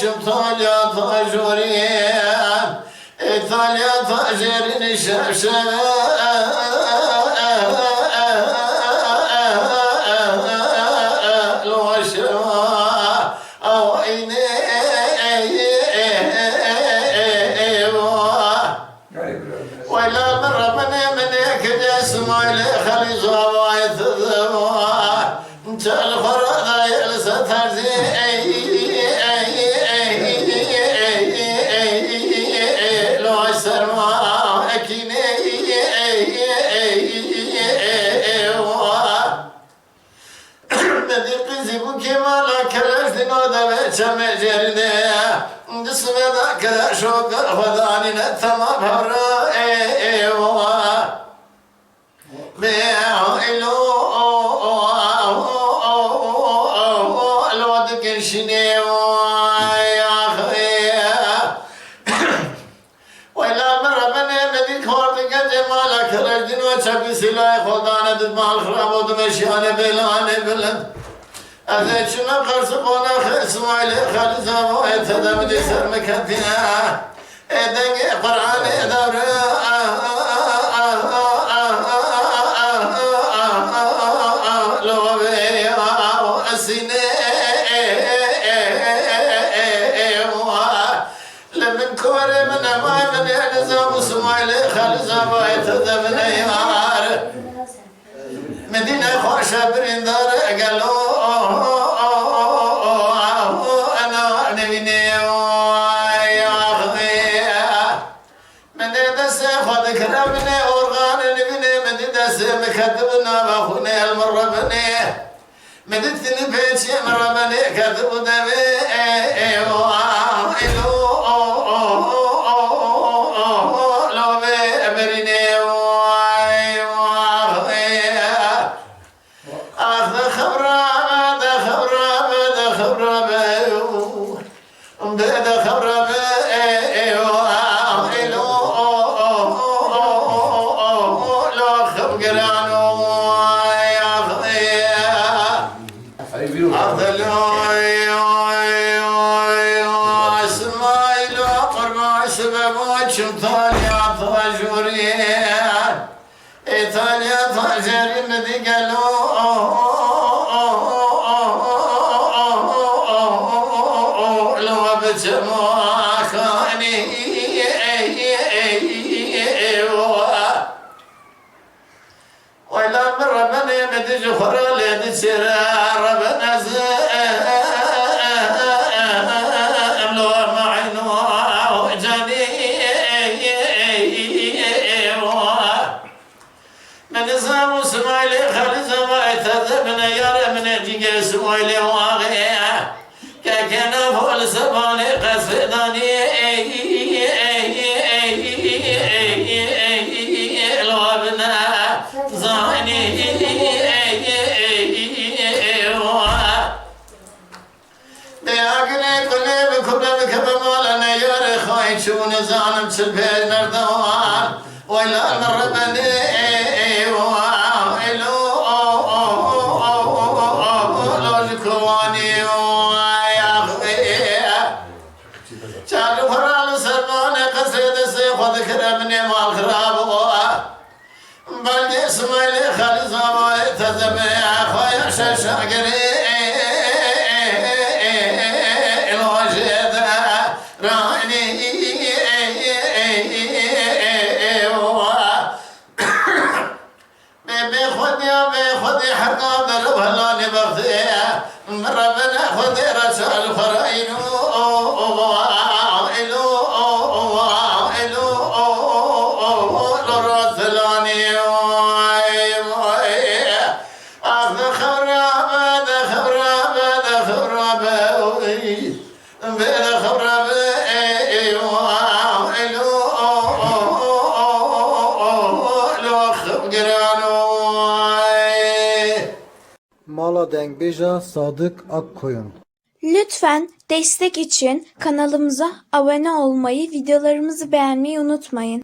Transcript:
açım talya tacuriyen talya tacerini şevşev ولا من ربنا من يكد اسماعيل خلي زوايا تذبوا انت الخرا يلسى ترزي لو السرما اكيني بدي قزي بكمالا كلاش نودا بيتشم جرده جسم ذاك شوق خذاني نتما بهرا سلاح خدانه دمال خراب و دمشیانه بلانه بلند از چما قرص قونا اسماعیل خالد زمان تدم دی سر مکتینا دنگ قرآن دور لوبی و اسینه لمن کوره من امای من نظام اسماعیل خالد زمان تدم نیار مدينة خوشة برندار قالوا أنا نبيني يا أخي من دس خد كرمني أورغان نبيني من دس مكتبنا بخوني المرة بني مدتني بيتي مرة بني كتب دبي طالع طاجوريان طالع طاجر مدي قالوا لو بجمع خاني ولا من ربنا مدي جخرا لدي سرا ربنا نظام اسماعيل خالد زمان تذبنا يا من جيج اسماعيل واغيا كان فول سباني قصداني لوبنا زاني بياقني كل بكبر بكبمالنا يا خاين شو نزانم تشبه نردوان ولا نربني كرمني مال خراب بل اسماعيل خالد زمان تذبي خويا شاقري الوجد راني بخذي حقا ضرب هلاني بغذي من ربنا خذي رسال خرائن Mala Dengbej'a Sadık Akkoyun. Lütfen destek için kanalımıza abone olmayı, videolarımızı beğenmeyi unutmayın.